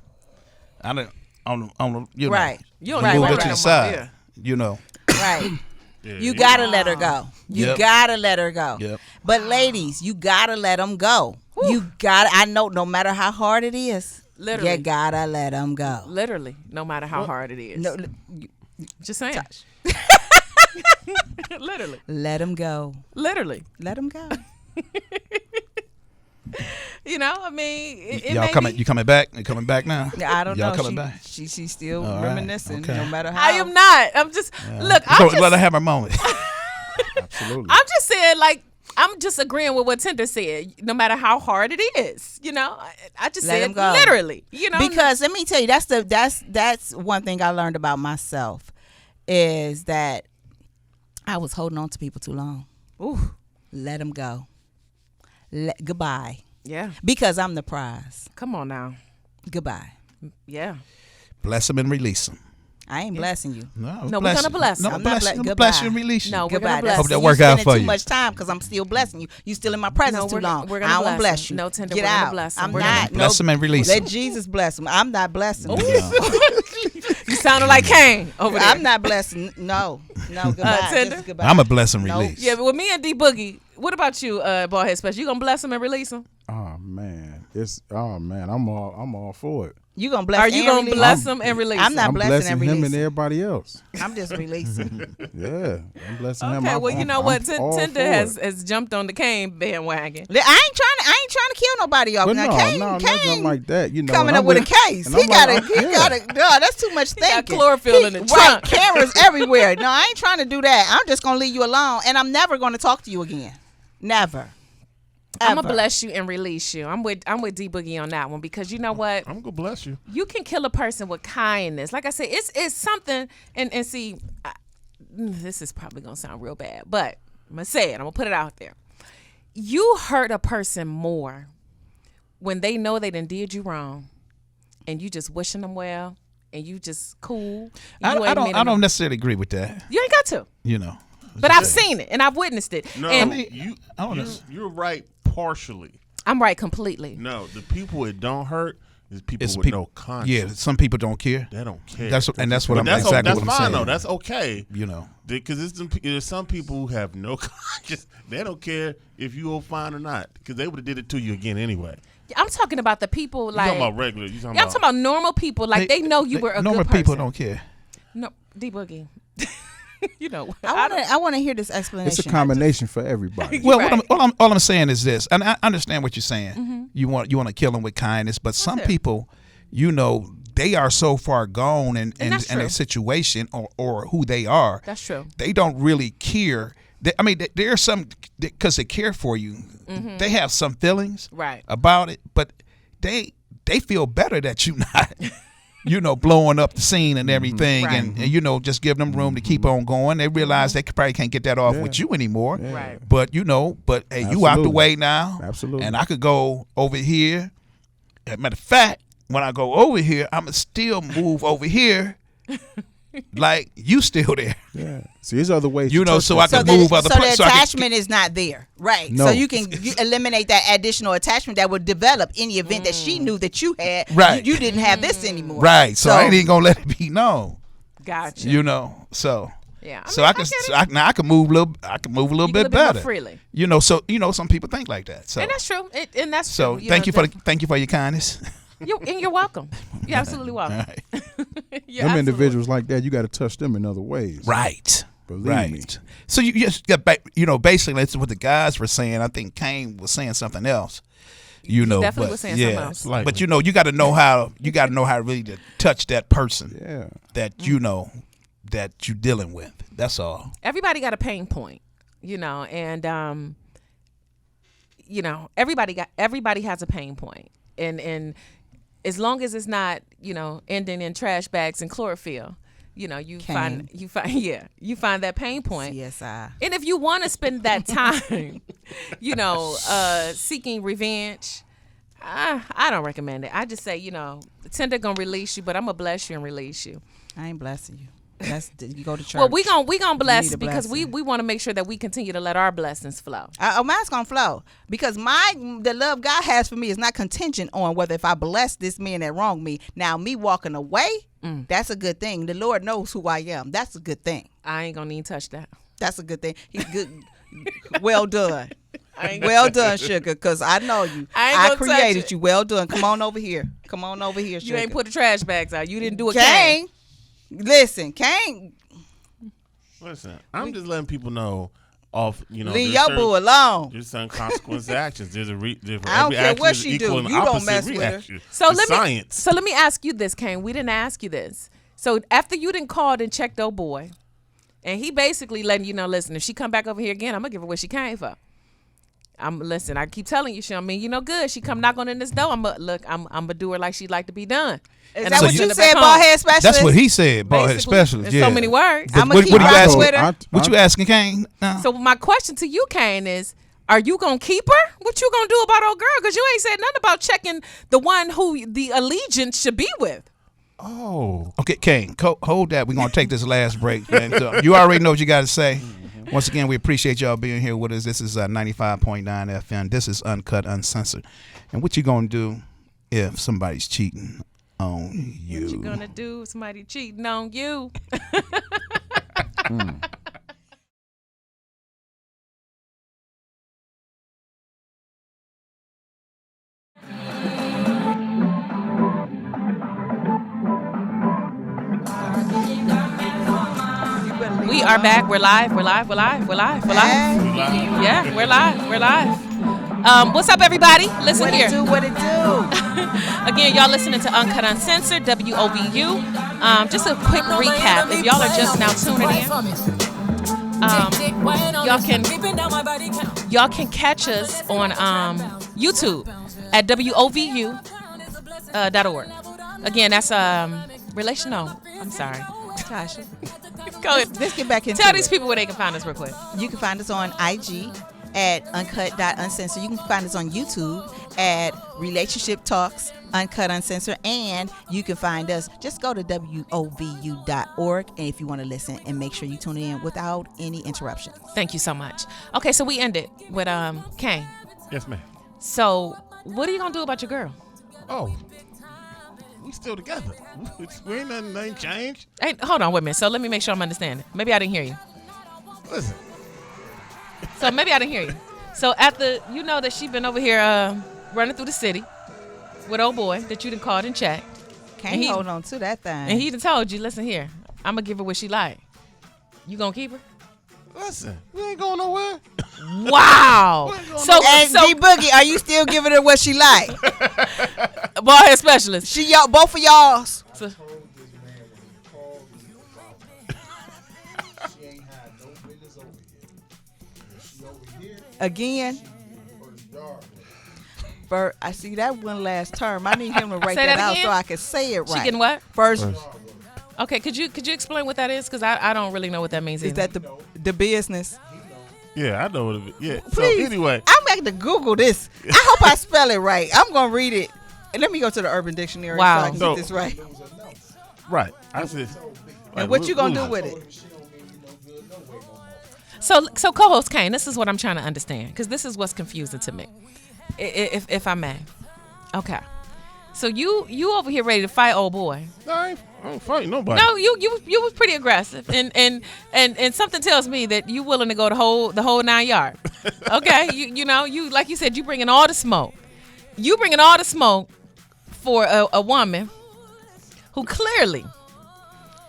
I didn't Right. You don't Right, even moved her worry to the no side. more. Right. Yeah, You yeah. gotta let her go. You Yep. gotta let her go. Yep. But ladies, you gotta let them go. You gotta. I know, no matter how hard it is, Literally. you gotta let them go. Literally, no matter how hard it is. No, Just saying. Literally. let them go. Literally. Let them go. I mean, it Y'all may coming? be- You coming back? You coming back now? I don't Y'all know. coming back? She's still All right. reminiscing. Okay. No matter how. I am not. I'm just look. So let her have her moment. Absolutely. I'm just saying, like, I'm just agreeing with what Tinder said. No matter how hard it is, I just Let said 'em go. literally. Because let me tell you, that's one thing I learned about myself is that I was holding on to people too long. Ooh, Let them go. Goodbye. yeah. Because I'm the prize. Come on now. Goodbye. Yeah. Bless him and release him. I ain't blessing you. No, we're gonna bless No, him. I'm not bless ble- him. goodbye. Bless you and release you. No, we're Goodbye. gonna bless Hope that you. work out spending for too you. much time because I'm still blessing you. You still in my presence too we're gonna- long. we're gonna I won't bless bless him. you. No, Tinder, Get we're gonna out. bless him. I'm We're not. gonna bless him and release Let him. Jesus bless him. I'm not blessing him. You sounded like Cain over there. I'm not blessing. No. Goodbye. Tinder? Just goodbye. I'm a bless and No. release. Yeah, but with me and D Boogie, what about you, Ballhead Special? You gonna bless him and release him? Oh man, I'm all for it. You gonna bless? Are you and gonna release? bless him and release I'm him? not I'm blessing blessing and him and releasing. everybody else. I'm just releasing. Yeah, I'm blessing him. Okay, well, you know what? all Tinder for has it. jumped on the Cain bandwagon. I ain't trying to kill nobody off. But Now, no, Cain, nothing like that. You know, coming and up I'm with a with- case. and He I'm got like, to. No, that's too much He got thinking. chlorophyll in the Right, trunk. cameras everywhere. No, I ain't trying to do that. I'm just gonna leave you alone, and I'm never gonna talk to you again. Never. I'm Ever. gonna bless you and release you. I'm with D Boogie on that one because you know what? I'm gonna bless you. You can kill a person with kindness. Like I said, it's something. And see, this is probably gonna sound real bad, but I'm gonna say it. I'm gonna put it out there. You hurt a person more when they know they done did you wrong, and you just wishing them well, and you just cool. I You ain't made don't them- necessarily agree with that. You ain't got to. You know. But I've seen it and I've witnessed it. No, and you're right partially. I'm right completely. No, the people it don't hurt is people It's with people. no conscience. Yeah, some people don't care. They don't care. That's what I'm that's exactly that's what I'm fine saying. though. That's okay. You know. Because there's some people who have no conscience. They don't care if you will fine or not because they would have did it to you again anyway. I'm talking about the people You like talking about regular? You talking yeah, I'm talking about normal people. Like they know you were a normal good person. people don't care. No, D Boogie. You know, I want to hear this explanation. It's a combination for everybody. Well, Right. all I'm saying is this, and I understand what you're saying. You want to kill them with kindness, but some it. people, they are so far gone in that's true. their situation or who they are. That's true. They don't really care. There are some because they care for you. They have some feelings Right. about it, but they feel better that you not. Blowing up the scene and everything, Right. and just give them room to keep on going. They realize they probably can't get that off with you anymore. Right. But hey, you out the Absolutely. way now. Absolutely. And I could go over here. As a matter of fact, when I go over here, I'ma still move over here. Like you still there. Yeah. See, there's other ways. So I can the, move other so the places. So I can- attachment is not there, right? No. So you can eliminate that additional attachment that would develop in the event that she knew that you had. Right. You didn't have this anymore. Right. So I ain't even gonna let it be known. Gotcha. So Yeah. So I can now I can move a little. I can move a little bit more better. freely. You know, so some people think like that. So And that's true. And that's so true. thank you for your kindness. You're welcome. You're absolutely welcome. All right. You're Them absolutely individuals like that, you got to touch them in other ways. Right. Believe right. me. So you just got back. Basically that's what the guys were saying. I think Kane was saying something else. Definitely was saying something else. But you got to know how really to touch that person. Yeah. That that you're dealing with. That's all. Everybody got a pain point, and everybody has a pain point, and as long as it's not ending in trash bags and chlorophyll, you find that pain point. CSI. And if you want to spend that time, seeking revenge, I don't recommend it. I just say, Tinder gonna release you, but I'm gonna bless you and release you. I ain't blessing you. You go to church. Well, we gonna bless a because blessing. we want to make sure that we continue to let our blessings flow. Mine's gonna flow because the love God has for me is not contingent on whether if I bless this man that wronged me. Now me walking away, that's a good thing. The Lord knows who I am. That's a good thing. I ain't gonna even touch that. That's a good thing. He's good. Well done. Well done, sugar, because I know you. I created you. Well done. Come on over here. Sugar. You ain't put the trash bags out. You didn't do a Kane. Listen, Kane. Listen, I'm just letting people know leave your boo alone. There's some consequence actions. There's a I don't care what she do. You don't mess with her. So let me ask you this, Kane. We didn't ask you this. So after you didn't call and checked old boy, and he basically letting you know, listen, if she come back over here again, I'm gonna give her what she came for. I keep telling you, she don't mean good. She come knock on in this door. I'm gonna do her like she'd like to be done. Is that what you said, bald head specialist? That's what he said, bald head specialist. In so many words. I'm gonna keep rocking with her. What you asking, Kane? No. So my question to you, Kane, is: are you gonna keep her? What you gonna do about old girl? Because you ain't said nothing about checking the one who the allegiance should be with. Oh. Okay, Kane, hold that. We're gonna take this last break. Man. So you already know what you got to say. Once again, we appreciate y'all being here with us. This is 95.9 FM. This is Uncut, Uncensored. And what you gonna do if somebody's cheating on you? What you gonna do if somebody cheating on you? We are back. We're live. Yeah, we're live. What's up, everybody? Listen What here. What it do? Again, y'all listening to Uncut Uncensored, WOVU. Just a quick recap. If y'all are just now tuning in, y'all can catch us on YouTube at WOVU.org. Again, that's relational. I'm sorry. Gosh. Go ahead. Let's get back into Tell it. these people where they can find us real quick. You can find us on IG at uncut.uncensored. You can find us on YouTube at Relationship Talks Uncut Uncensored, and you can find us. Just go to WOVU.org, and if you want to listen, and make sure you tune in without any interruptions. Thank you so much. Okay, so we ended with Kane. Yes, ma'am. So what are you gonna do about your girl? Oh. We still together. We ain't nothing changed. Hey, hold on, wait a minute. So let me make sure I'm understanding. Maybe I didn't hear you. Listen. So maybe I didn't hear you. So after you know that she been over here running through the city with old boy that you done called and checked. Can't hold on to that thing. And he done told you, listen here, I'm gonna give her what she like. You gonna keep her? Listen, we ain't going nowhere. Wow. So D Boogie, are you still giving her what she like? Bald head specialist. Both of y'all's. So, Again. I see that one last term. I need him to write Say that that out again? so I can say it right. she getting what? First, Okay, could you explain what that is? Because I don't really know what that means. is either. that the business? Yeah, I know what it is. Yeah. Please. So anyway. I'm going to Google this. I hope I spell it right. I'm going to read it. And let me go to the Urban Dictionary so I can get this right. Right. I said. And what you going to do with it? So co-host Kane, this is what I'm trying to understand because this is what's confusing to me, if I may. Okay. So you over here ready to fight, old boy? No, I don't fight nobody. No, you was pretty aggressive, and something tells me that you willing to go the whole 9 yards. Okay, you know you like you said, you bringing all the smoke. You bringing all the smoke for a woman who clearly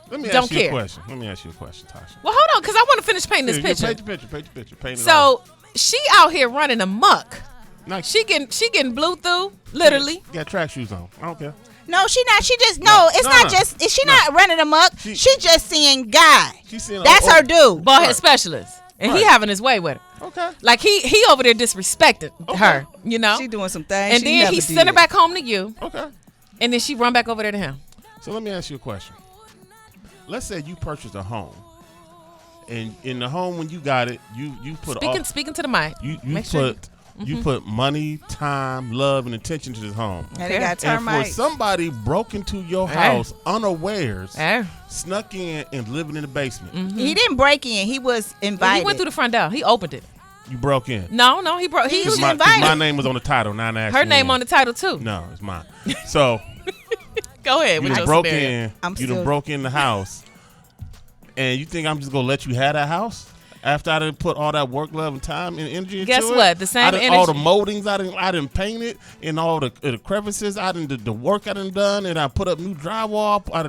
Let me don't ask you care. a question. Let me ask you a question, Tasha. Well, hold on, because I want to finish painting this Yeah, picture. Paint the picture. Paint it So all. she out here running amok. Nice. She getting blew through, literally. Got track shoes on. I don't care. No, she not. She just no. It's no, not no. just. She not running amok. She- She just seeing guy. She's seeing That's her dude. Bald head Right. specialist, and he Right. having his way with her. Okay. Like he over there disrespected her, you know. She doing some things. And she then never he did. sent her back home to you, Okay. and then she run back over there to him. So let me ask you a question. Let's say you purchased a home, and in the home when you got it, you put Speaking to the mic. you Make sure put you put money, time, love, and attention to this home. And they got And for termites. somebody broke into your Hey. house unawares, Eh. snuck in and living in the basement, He didn't break in. He was invited. He went through the front door. He opened it. you broke in. No, he broke. He He was was My, 'cause invited. my name was on the title. Now I'm asking her name you. on the title too. No, it's mine. So Go ahead you with done your broke scenario. in. I'm You done still- broke in the house, and you think I'm just gonna let you have that house? After I didn't put all that work, love, and time and energy into Guess it? what? The same all the energy- moldings I didn't paint it, and all the crevices the work I done done, and I put up new drywall. I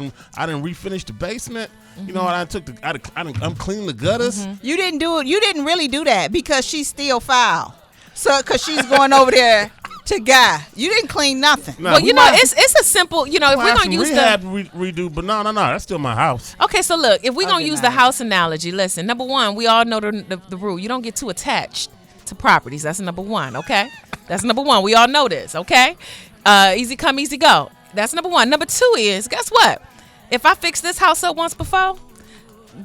didn't refinish the basement. You know, I took I'm cleaning the gutters. You didn't do it. You didn't really do that because she's still foul. So because she's going over there to guy. You didn't clean nothing. Nah, Well, we you know, might- it's a simple. You know, if might we're have gonna some use rehab the redo, but no, that's still my house. okay, so look, if we're gonna use the deny it. house analogy, listen. Number one, we all know the rule. You don't get too attached to properties. That's number one. Okay, that's number one. We all know this. Okay, easy come, easy go. That's number one. Number two is, guess what? If I fix this house up once before,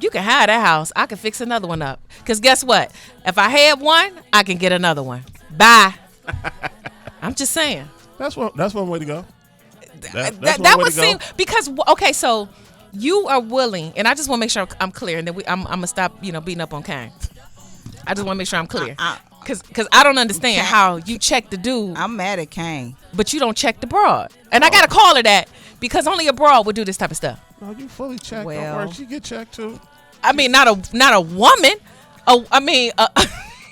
you can have that house. I can fix another one up. Cause guess what? If I had one, I can get another one. Bye. I'm just saying. That's one way to go. That's That one way would to go. seem because okay, so you are willing, and I just want to make sure I'm clear, and then I'm gonna stop, beating up on Kane. I just want to make sure I'm clear, because I don't understand how you check the dude, I'm mad at Kane. but you don't check the broad, and I gotta call her that because only a broad would do this type of stuff. No, you fully checked. Don't Well- worry, she get checked too. I mean, not a woman. Oh, I mean,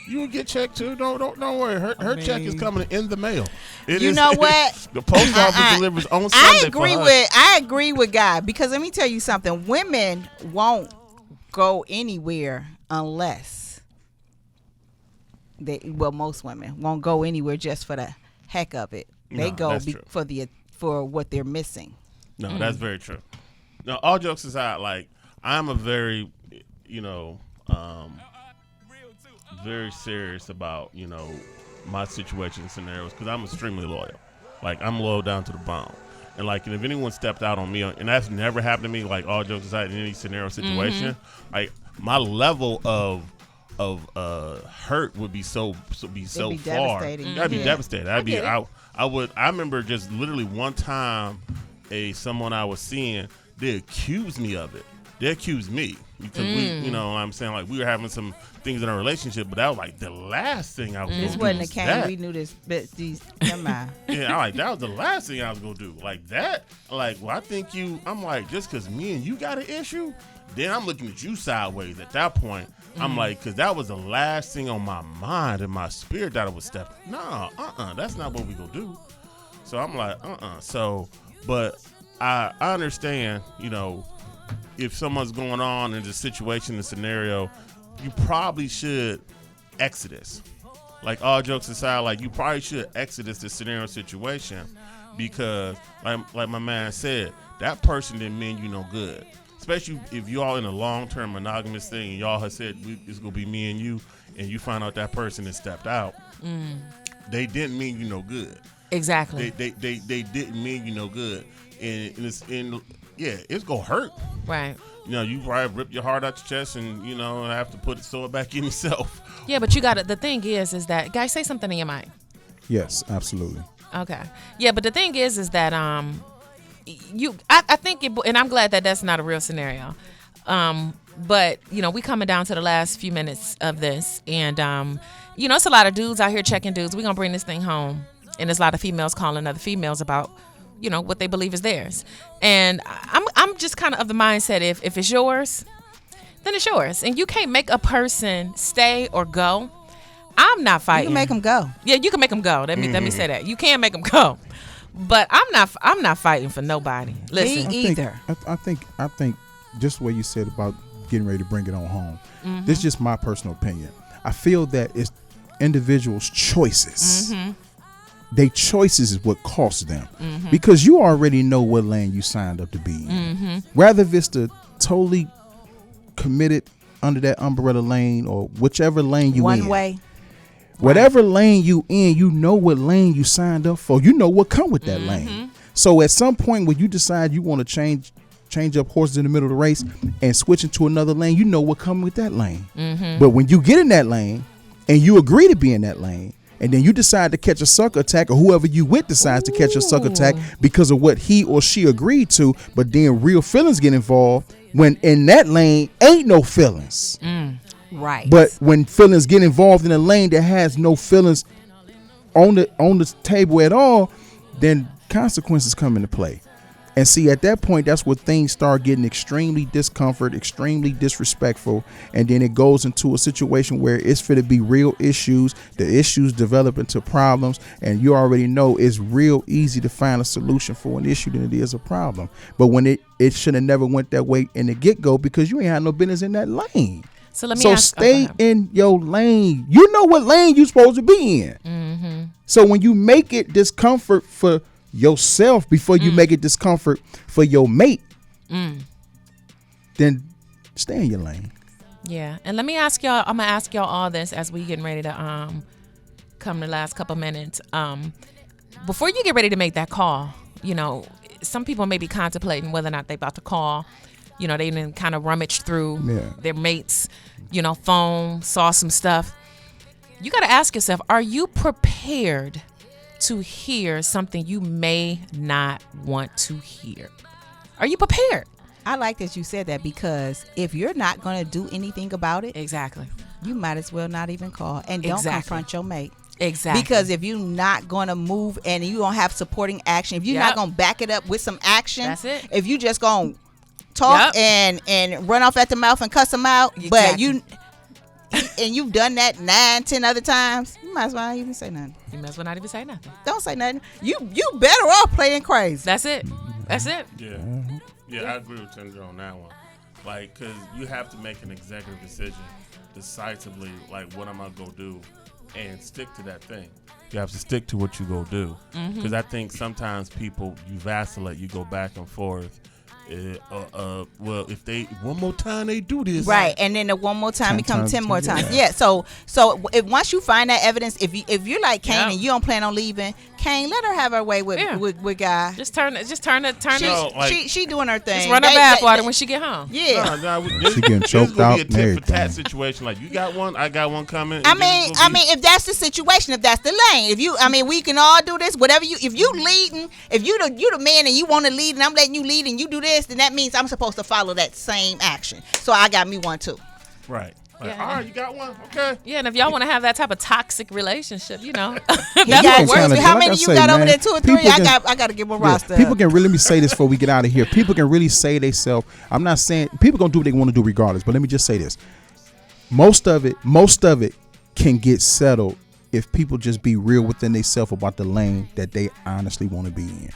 You will get checked too. Don't worry. Her check is coming in the mail. You know what? The post office delivers on Sunday. I for her. agree with Guy because let me tell you something. Women won't go anywhere unless most women won't go anywhere just for the heck of it. They No, go that's true. for what they're missing. No, that's very true. Now, all jokes aside, like I'm a very, very serious about my situation scenarios because I'm extremely loyal. Like I'm loyal down to the bone. And like, if anyone stepped out on me, and that's never happened to me, like all jokes aside, in any scenario situation, like my level of hurt would be so be far. devastating. That'd be Yeah. devastating. That'd be get it. I remember just literally one time someone I was seeing, they accused me of it. They accused me because we, what I'm saying, like we were having some things in our relationship, but that was like the last thing I was This gonna wasn't do. a Kane. that. We knew this. But these, never mind. Yeah, I like that was the last thing I was gonna do. Like that, like well, I think I'm like just because me and you got an issue, then I'm looking at you sideways at that point. I'm like, because that was the last thing on my mind and my spirit that I was stepping. No, that's not what we gonna do. So I'm like, So, but I understand, if someone's going on in the situation, the scenario, you probably should exodus. Like all jokes aside, like you probably should exodus the scenario situation because, like my man said, that person didn't mean you no good. Especially if y'all in a long-term monogamous thing and y'all have said it's gonna be me and you find out that person has stepped out. They didn't mean you no good. exactly. They didn't mean you no good, and it's gonna hurt. Right. You probably rip your heart out your chest and have to sew it back in yourself. Yeah, but you got it. The thing is that guys, say something in your mind. Yes, absolutely. Okay. Yeah, but the thing is that I think and I'm glad that that's not a real scenario. But we coming down to the last few minutes of this, and it's a lot of dudes out here checking dudes. We're gonna bring this thing home, and there's a lot of females calling other females about what they believe is theirs. And I'm just kind of the mindset, if it's yours, then it's yours. And you can't make a person stay or go. I'm not fighting. You can make them go. Yeah, you can make them go. Let me say that. You can make them go. But I'm not fighting for nobody. Listen. Me either. I think just what you said about getting ready to bring it on home. This is just my personal opinion. I feel that it's individuals' choices. Their choices is what costs them, because you already know what lane you signed up to be in. Whether if it's the totally committed under that umbrella lane or whichever lane you in. One way. Whatever lane you in, you know what lane you signed up for. You know what come with that lane. So at some point when you decide you want to change up horses in the middle of the race and switch into another lane, you know what come with that lane. But when you get in that lane and you agree to be in that lane, and then you decide to catch a sucker attack, or whoever you with decides to catch a sucker attack because of what he or she agreed to, but then real feelings get involved when in that lane ain't no feelings. Right. But when feelings get involved in a lane that has no feelings on the table at all, then consequences come into play. And see, at that point, that's where things start getting extremely discomfort, extremely disrespectful. And then it goes into a situation where it's for to be real issues. The issues develop into problems. And you already know it's real easy to find a solution for an issue than it is a problem. But when it should have never went that way in the get-go, because you ain't had no business in that lane. So let me So ask, stay in your lane. You know what lane you supposed to be in. So when you make it discomfort for yourself before you make it discomfort for your mate, then stay in your lane. Yeah. And let me ask y'all, I'm gonna ask y'all all this as we getting ready to come to the last couple minutes. Before you get ready to make that call, some people may be contemplating whether or not they about to call. They didn't kind of rummage through their mates, phone, saw some stuff. You got to ask yourself, are you prepared to hear something you may not want to hear? Are you prepared? I like that you said that, because if you're not going to do anything about it, Exactly. you might as well not even call, and don't Exactly. confront your mate. Exactly. Because if you're not going to move and you don't have supporting action, if you're not going to back it up with some action, That's it. if you just going to talk and run off at the mouth and cuss them out, but you've done that 9-10 other times, you might as well not even say nothing. You might as well not even say nothing. Don't say nothing. You better off playing crazy. That's it. That's it. Yeah, I agree with Tendra on that one. Like, because you have to make an executive decision decisively, like, what I'm going to go do, and stick to that thing. You have to stick to what you go do. Because I think sometimes people, you vacillate, you go back and forth. Well, if they one more time they do this, right, and then the one more time becomes 10 more times. Yeah. So if once you find that evidence, if you're like Kane and you don't plan on leaving, Kane, let her have her way with Guy. Just turn it. She doing her thing. Just run her bathwater when she get home. Yeah. She getting choked gonna out be a and tit for tat everything. situation. Like, you got one, I got one coming. I mean, if that's the situation, if that's the lane, we can all do this. Whatever if you leading, if you the man and you want to lead, and I'm letting you lead, and you do this, then that means I'm supposed to follow that same action. So I got me one too. Right. Like, Yeah. all right, you got one? Okay. Yeah, and if y'all want to have that type of toxic relationship, That's can what kinda works. do- How like many I you say, got over man, there? 2 or 3? people can- I got to get my Yeah, roster. people can really, let me say this before we get out of here. People can really say themselves. I'm not saying people gonna do what they want to do regardless, but let me just say this. Most of it can get settled if people just be real within themselves about the lane that they honestly want to be in.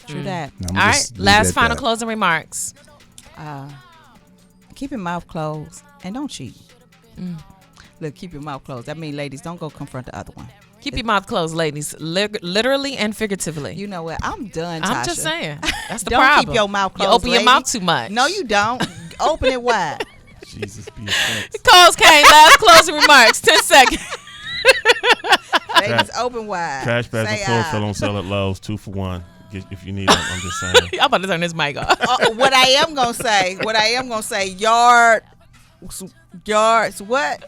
True that. And I'ma All just right, leave it last at final that. closing remarks. Keep your mouth closed and don't cheat. Look, keep your mouth closed. I mean, ladies, don't go confront the other one. Keep your mouth closed, ladies, literally and figuratively. You know what? I'm done, Tasha. I'm just saying. That's the Don't problem. keep your mouth closed, You open your lady. mouth too much. No, you don't. Open it wide. Jesus be a thanks. Coles Kane, last closing remarks. 10 seconds. Ladies, open wide. Trash bags Say and fill on sale at Lowe's, 2 for $1. If you need them, I'm just saying. I'm about to turn this mic off. What I am gonna say, yards. What?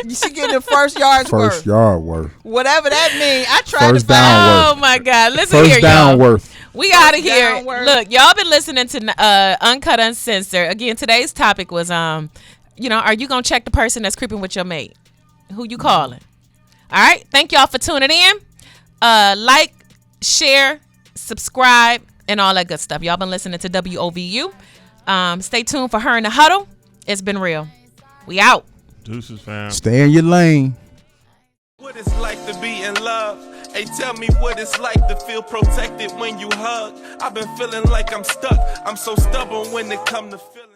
She getting the first yard's First worth. yard worth. Whatever that means. I tried First to find down out. Oh my God. Listen First here, down y'all. worth. We out of here. down word. Look, y'all been listening to Uncut Uncensored. Again, today's topic was are you gonna check the person that's creeping with your mate? Who you calling? All right. Thank y'all for tuning in. Like, share, subscribe, and all that good stuff. Y'all been listening to WOVU. Stay tuned for Her in the Huddle. It's been real. We out. Deuces, fam. Stay in your lane. What it's like to be in love. Hey, tell me what it's like to feel protected when you hug. I've been feeling like I'm stuck. I'm so stubborn when it come to feeling.